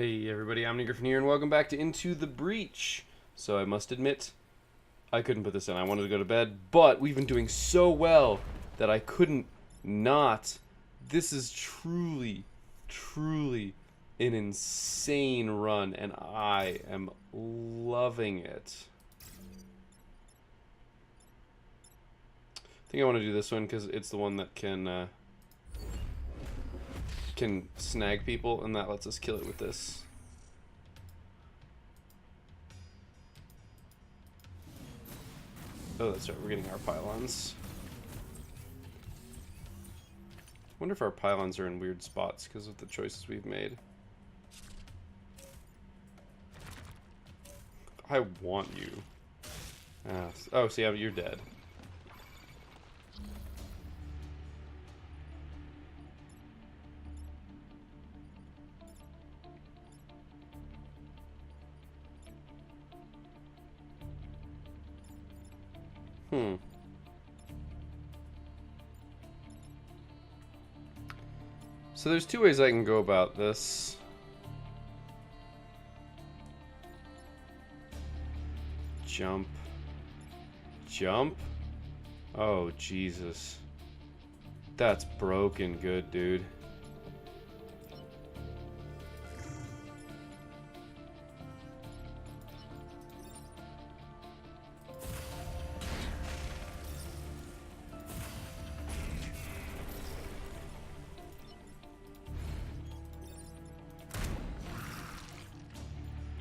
Hey everybody, I'm Griffin here, and welcome back to Into the Breach. So I must admit, I couldn't put this in. I wanted to go to bed, but we've been doing so well that I couldn't not. This is truly, truly an insane run, and I am loving it. I think I want to do this one because it's the one that can snag people, and that lets us kill it with this. Oh, that's right, we're getting our pylons. I wonder if our pylons are in weird spots because of the choices we've made. I want you. Oh, see, you're dead. So there's two ways I can go about this. Jump. Jump? Oh, Jesus. That's broken good, dude.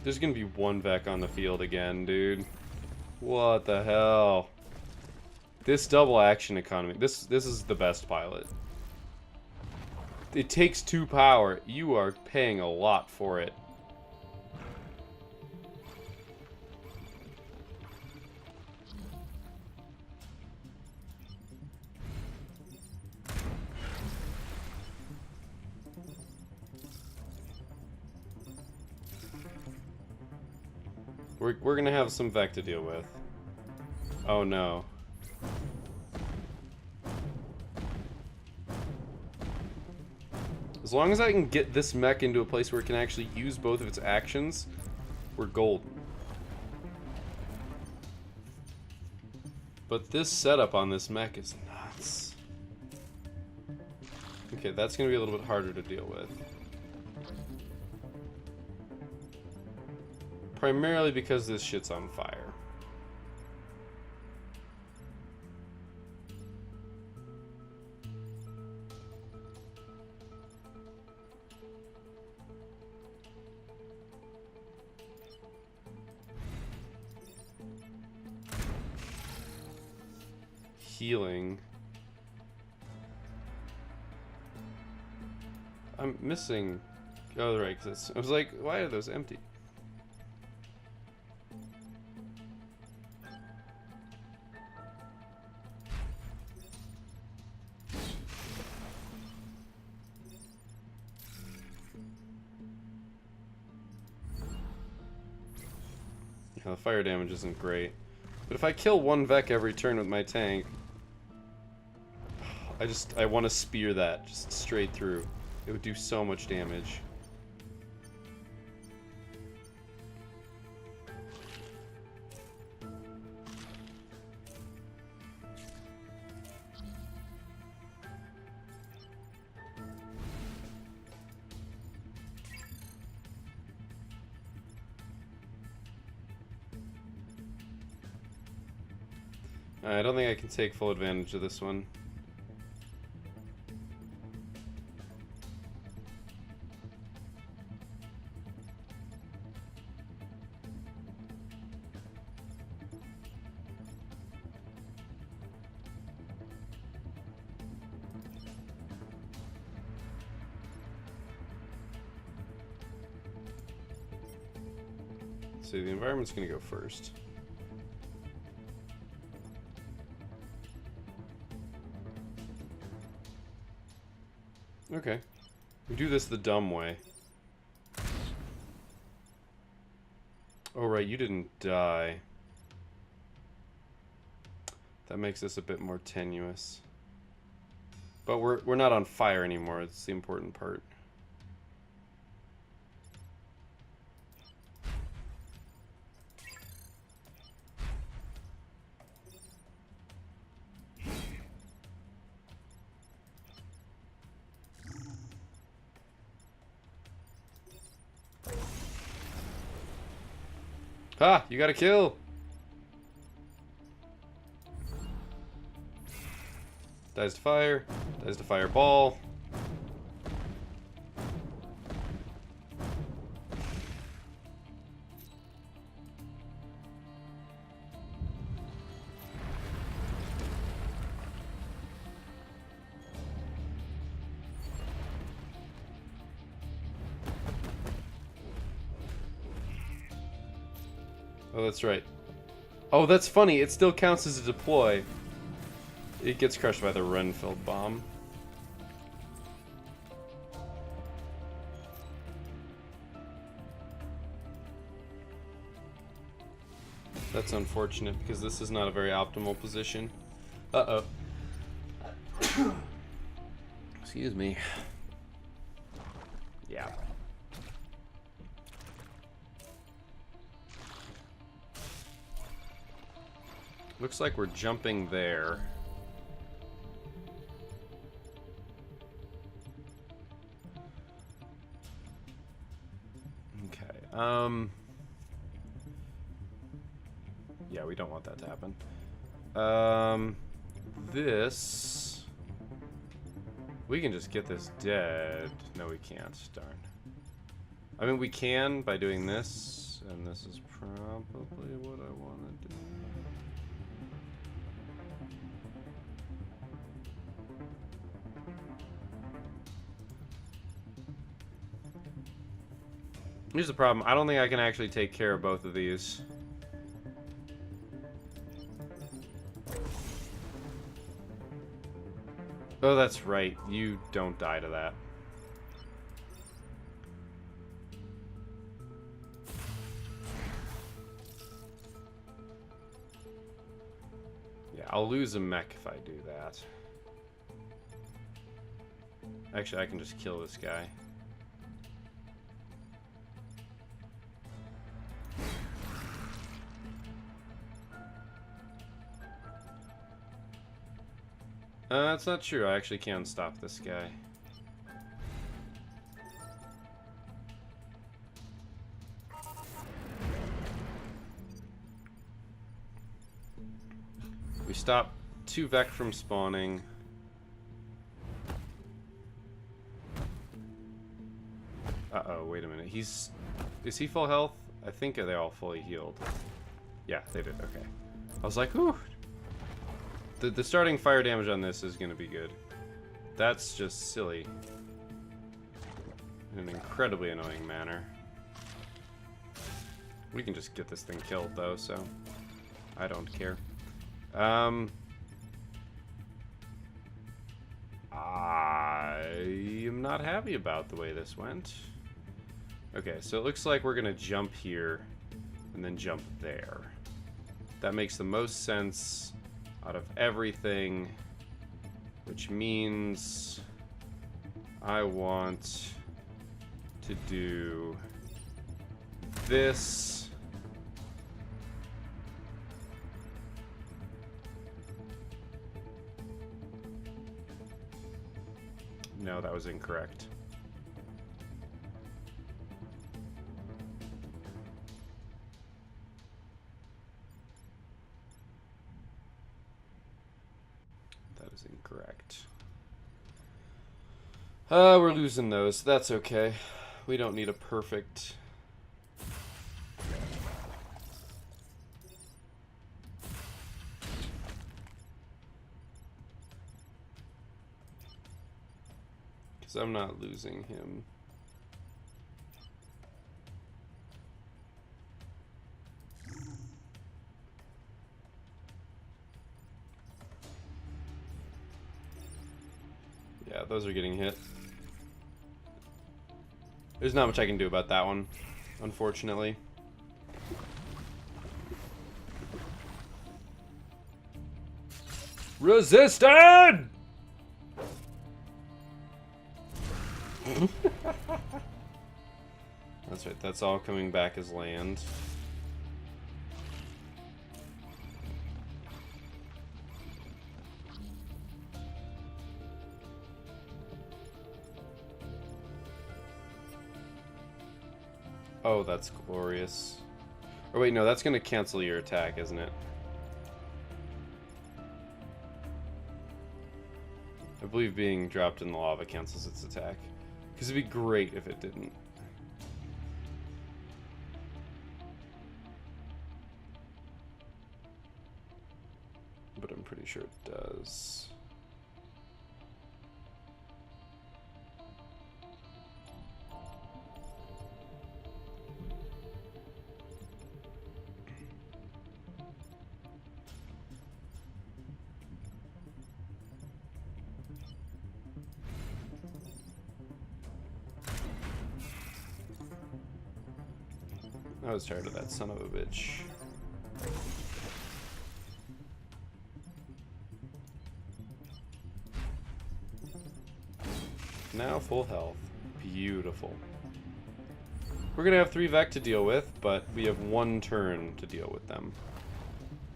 There's gonna be one Vec on the field again, dude. What the hell? This double action economy. This is the best pilot. It takes 2 power. You are paying a lot for it. We're gonna have some Vec to deal with. Oh no. As long as I can get this mech into a place where it can actually use both of its actions, we're golden. But this setup on this mech is nuts. Okay, that's gonna be a little bit harder to deal with. Primarily because this shit's on fire. Healing. I'm missing. Oh, right. I was like, why are those empty? Yeah, the fire damage isn't great. But if I kill one Vec every turn with my tank, I want to spear that just straight through. It would do so much damage. I don't think I can take full advantage of this one. So the environment's gonna go first. Okay. We do this the dumb way. Oh right, you didn't die. That makes this a bit more tenuous. But we're not on fire anymore, it's the important part. Ha! You got a kill! Dies to fire. Dies to fireball. Oh, that's right. Oh, that's funny. It still counts as a deploy. It gets crushed by the Renfield bomb. That's unfortunate because this is not a very optimal position. Uh-oh. Excuse me. Yeah. Looks like we're jumping there. Okay. Yeah, we don't want that to happen. This... We can just get this dead. No, we can't. Darn. I mean, we can by doing this, and this is probably what I want to do. Here's the problem. I don't think I can actually take care of both of these. Oh, that's right. You don't die to that. Yeah, I'll lose a mech if I do that. Actually, I can just kill this guy. That's not true. I actually can stop this guy. We stop 2 Vec from spawning. Uh-oh, wait a minute. Is he full health? I think they're all fully healed. Yeah, they did. Okay. I was like, ooh. The starting fire damage on this is going to be good. That's just silly. In an incredibly annoying manner. We can just get this thing killed, though, so I don't care. I am not happy about the way this went. Okay, so it looks like we're going to jump here and then jump there. That makes the most sense out of everything, which means I want to do this. No, that was incorrect. Incorrect. We're losing those. That's okay. We don't need a perfect. Because I'm not losing him. Yeah, those are getting hit. There's not much I can do about that one, unfortunately. Resisted! That's right, that's all coming back as land. Oh, that's glorious. Or wait, no, that's going to cancel your attack, isn't it? I believe being dropped in the lava cancels its attack. Because it'd be great if it didn't. But I'm pretty sure it does. I was tired of that son of a bitch. Now full health. Beautiful. We're gonna have 3 Vek to deal with, but we have 1 turn to deal with them.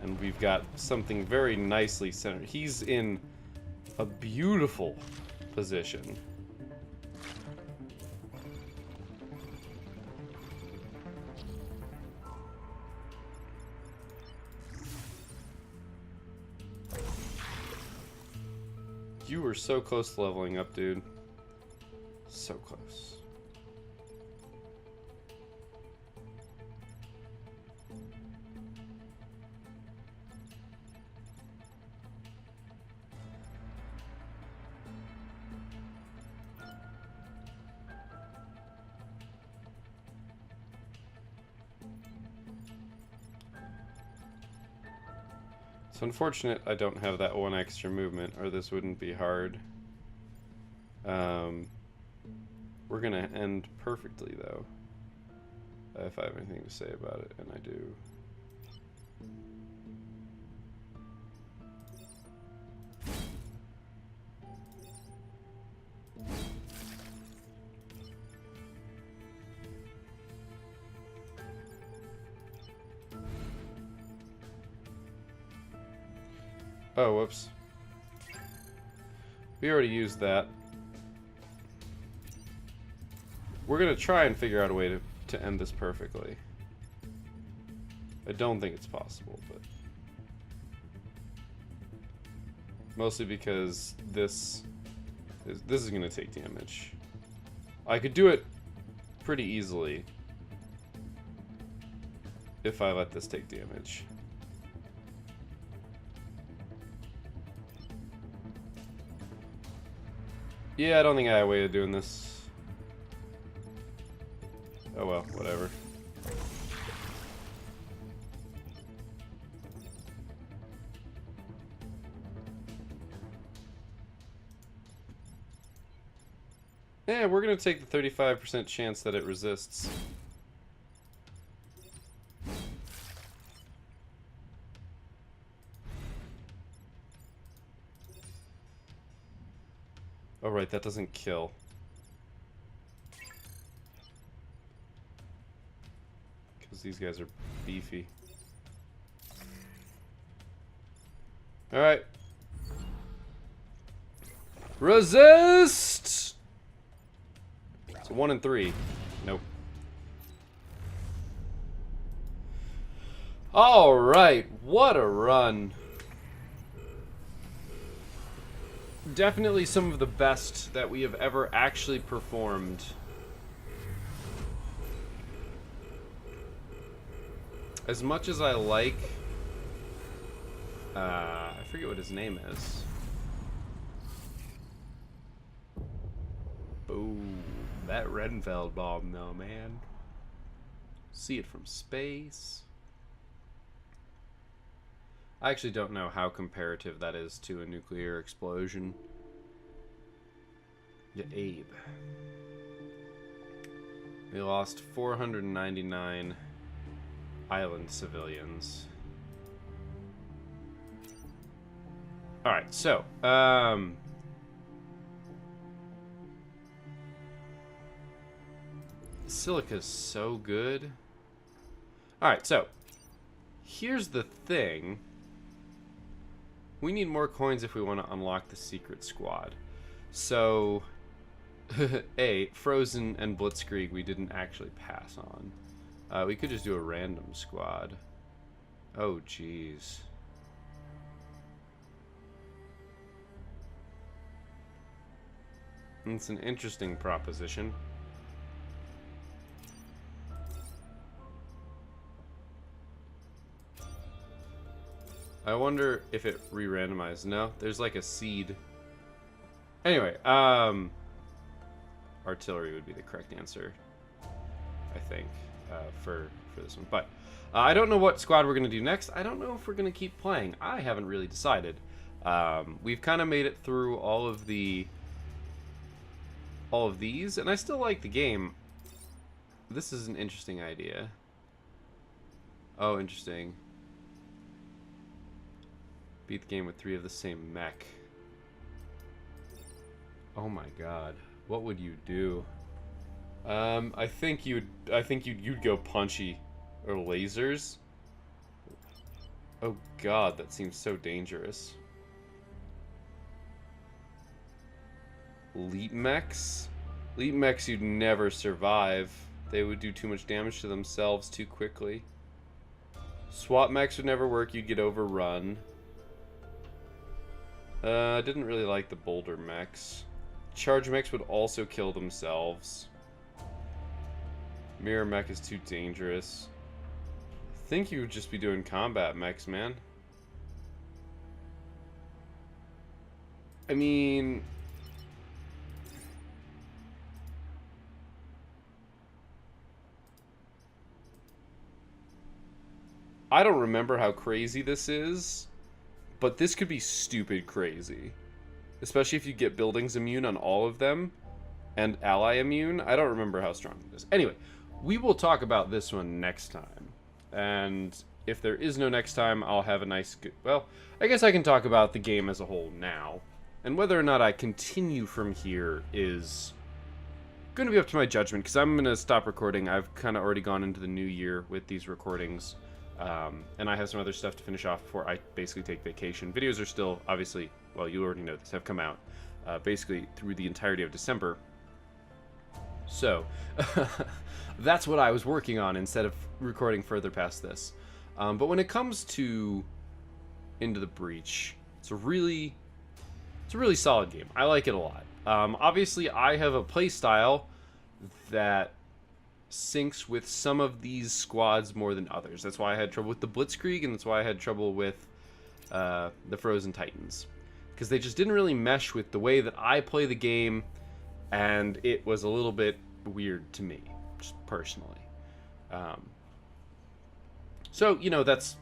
And we've got something very nicely centered. He's in a beautiful position. You were so close to leveling up, dude. So close. It's unfortunate I don't have that 1 extra movement, or this wouldn't be hard. We're gonna end perfectly, though. If I have anything to say about it, and I do. Oh, whoops. We already used that. We're gonna try and figure out a way to end this perfectly. I don't think it's possible, but... mostly because this is gonna take damage. I could do it pretty easily if I let this take damage. Yeah, I don't think I have a way of doing this. Oh well, whatever. Yeah, we're gonna take the 35% chance that it resists. Oh right, that doesn't kill. Because these guys are beefy. Alright. Resist! It's 1 and 3. Nope. Alright, what a run. Definitely some of the best that we have ever actually performed. As much as I like... I forget what his name is. Boom. That Renfeld bomb though, man. See it from space. I actually don't know how comparative that is to a nuclear explosion. Yeah, Abe. They lost 499 island civilians. Alright, so, Silica's so good. Alright, so, here's the thing. We need more coins if we want to unlock the secret squad. So, A, Frozen and Blitzkrieg we didn't actually pass on. We could just do a random squad. Oh, jeez. It's an interesting proposition. I wonder if it re-randomized. No, there's like a seed. Anyway, artillery would be the correct answer, I think, for this one. But I don't know what squad we're going to do next. I don't know if we're going to keep playing. I haven't really decided. We've kind of made it through all of these, and I still like the game. This is an interesting idea. Oh, interesting. Beat the game with 3 of the same mech. Oh my god. What would you do? I think you'd go punchy or lasers. Oh god, that seems so dangerous. Elite mechs? Elite mechs you'd never survive. They would do too much damage to themselves too quickly. SWAT mechs would never work, you'd get overrun. I didn't really like the boulder mechs. Charge mechs would also kill themselves. Mirror mech is too dangerous. I think you would just be doing combat mechs, man. I mean... I don't remember how crazy this is, but this could be stupid crazy. Especially if you get buildings immune on all of them, and ally immune. I don't remember how strong it is. Anyway, we will talk about this one next time. And if there is no next time, I'll have a nice... Well, I guess I can talk about the game as a whole now. And whether or not I continue from here is going to be up to my judgment, because I'm going to stop recording. I've kind of already gone into the new year with these recordings. And I have some other stuff to finish off before I basically take vacation. Videos are still, obviously, well, you already know this, have come out basically through the entirety of December. So, that's what I was working on instead of recording further past this. But when it comes to Into the Breach, it's a really solid game. I like it a lot. Obviously, I have a play style that syncs with some of these squads more than others. That's why I had trouble with the Blitzkrieg, and that's why I had trouble with the Frozen Titans, because they just didn't really mesh with the way that I play the game, and it was a little bit weird to me, just personally. So, you know, that's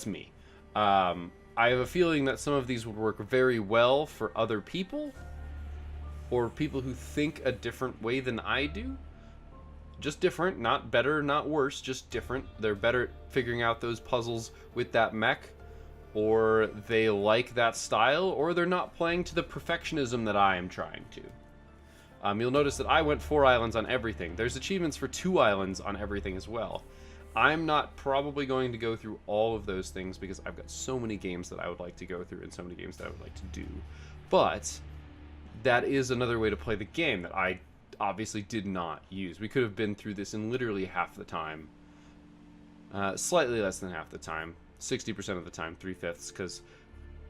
me. I have a feeling that some of these would work very well for other people, or people who think a different way than I do. Just different, not better, not worse, just different. They're better at figuring out those puzzles with that mech, or they like that style, or they're not playing to the perfectionism that I am trying to. You'll notice that I went 4 islands on everything. There's achievements for 2 islands on everything as well. I'm not probably going to go through all of those things because I've got so many games that I would like to go through and so many games that I would like to do. But that is another way to play the game that I obviously did not use. We could have been through this in literally half the time. Slightly less than half the time. 60% of the time, 3/5, because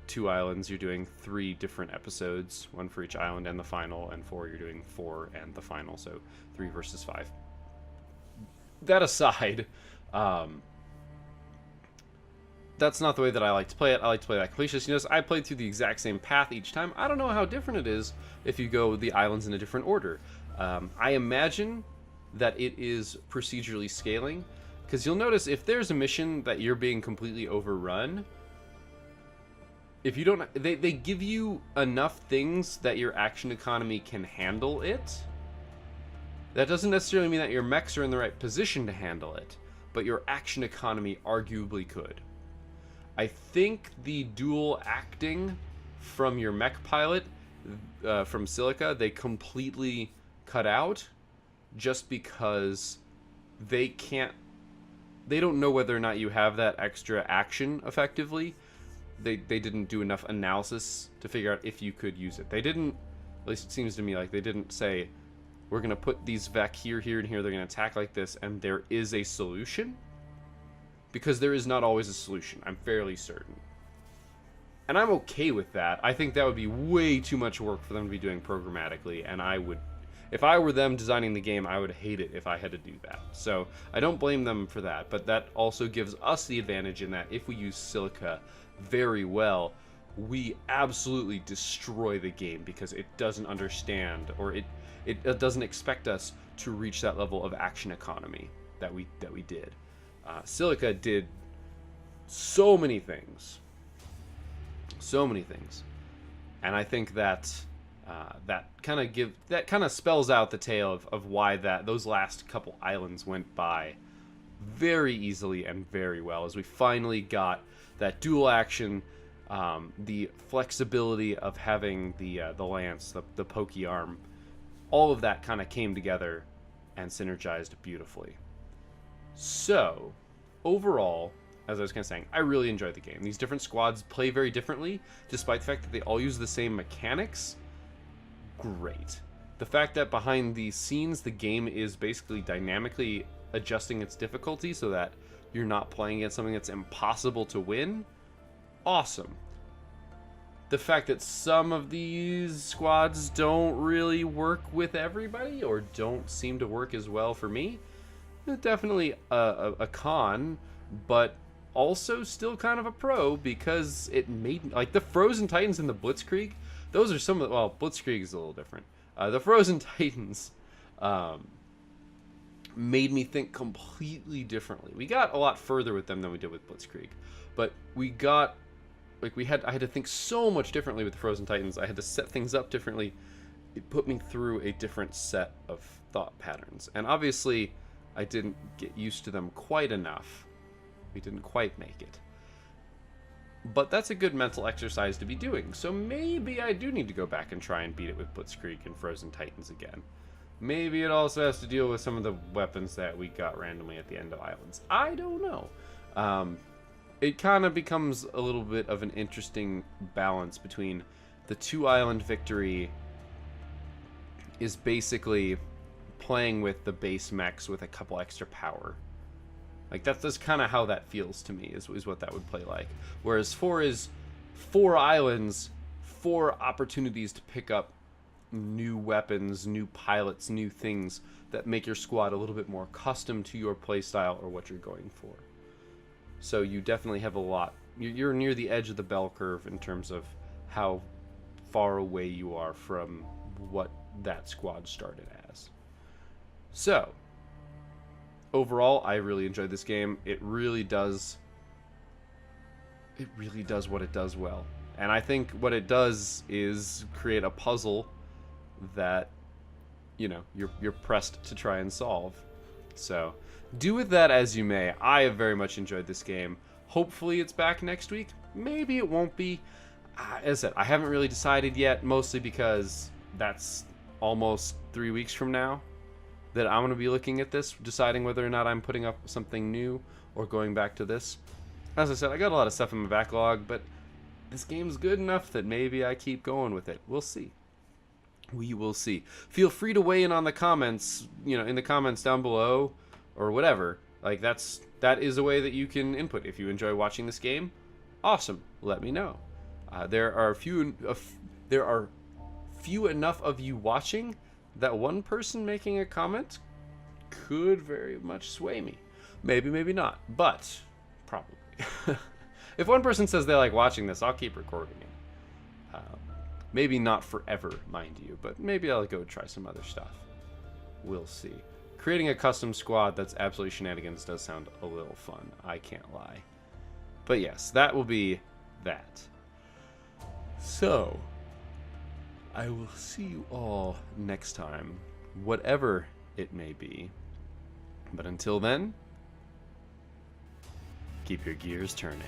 2 islands, you're doing 3 different episodes, 1 for each island and the final, and 4, you're doing 4 and the final, so 3 versus 5. That aside, that's not the way that I like to play it. I like to play that completionist. You notice I played through the exact same path each time. I don't know how different it is if you go the islands in a different order. I imagine that it is procedurally scaling, because you'll notice if there's a mission that you're being completely overrun, if you don't, they give you enough things that your action economy can handle it. That doesn't necessarily mean that your mechs are in the right position to handle it, but your action economy arguably could. I think the dual acting from your mech pilot from Silica, they completely cut out just because they don't know whether or not you have that extra action effectively. They didn't do enough analysis to figure out if you could use it. They didn't, at least it seems to me like they didn't say, we're going to put these Vek here, here, and here. They're going to attack like this, and there is a solution. Because there is not always a solution. I'm fairly certain. And I'm okay with that. I think that would be way too much work for them to be doing programmatically, and I would... If I were them designing the game, I would hate it if I had to do that. So I don't blame them for that, but that also gives us the advantage in that if we use Silica very well, we absolutely destroy the game because it doesn't understand, or it doesn't expect us to reach that level of action economy that we did. Silica did so many things, and I think that that kind of spells out the tale of why those last couple islands went by very easily and very well, as we finally got that dual action, the flexibility of having the lance, the pokey arm. All of that kind of came together and synergized beautifully. So, overall, as I was kind of saying, I really enjoyed the game. These different squads play very differently, despite the fact that they all use the same mechanics. Great. The fact that behind the scenes, the game is basically dynamically adjusting its difficulty so that you're not playing against something that's impossible to win. Awesome. The fact that some of these squads don't really work with everybody, or don't seem to work as well for me, definitely a con, but also still kind of a pro, because it made, like, the Frozen Titans and the Blitzkrieg, those are some of the, well, Blitzkrieg is a little different. The Frozen Titans made me think completely differently. We got a lot further with them than we did with Blitzkrieg, but we got, like, I had to think so much differently with the Frozen Titans. I had to set things up differently. It put me through a different set of thought patterns, and obviously I didn't get used to them quite enough. We didn't quite make it. But that's a good mental exercise to be doing, so maybe I do need to go back and try and beat it with Blitzkrieg and Frozen Titans again. Maybe it also has to deal with some of the weapons that we got randomly at the end of Islands. I don't know. It kind of becomes a little bit of an interesting balance between the 2-island victory is basically playing with the base mechs with a couple extra power. Like, that's kind of how that feels to me, is what that would play like. Whereas 4 is 4 islands, 4 opportunities to pick up new weapons, new pilots, new things that make your squad a little bit more custom to your playstyle or what you're going for. So you definitely have a lot. You're near the edge of the bell curve in terms of how far away you are from what that squad started as. So, overall, I really enjoyed this game. It really does what it does well. And I think what it does is create a puzzle that, you know, you're pressed to try and solve. So, do with that as you may. I have very much enjoyed this game. Hopefully it's back next week. Maybe it won't be. As I said, I haven't really decided yet, mostly because that's almost 3 weeks from now that I'm going to be looking at this, deciding whether or not I'm putting up something new or going back to this. As I said, I got a lot of stuff in my backlog, but this game's good enough that maybe I keep going with it. We'll see. We will see. Feel free to weigh in on the comments, you know, in the comments down below or whatever. Like, that is a way that you can input. If you enjoy watching this game, awesome. Let me know. There are few enough of you watching that one person making a comment could very much sway me. Maybe, maybe not, but probably. If one person says they like watching this, I'll keep recording it. Maybe not forever, mind you, but maybe I'll go try some other stuff. We'll see. Creating a custom squad that's absolutely shenanigans does sound a little fun, I can't lie. But yes, that will be that. So, I will see you all next time, whatever it may be. But until then, keep your gears turning.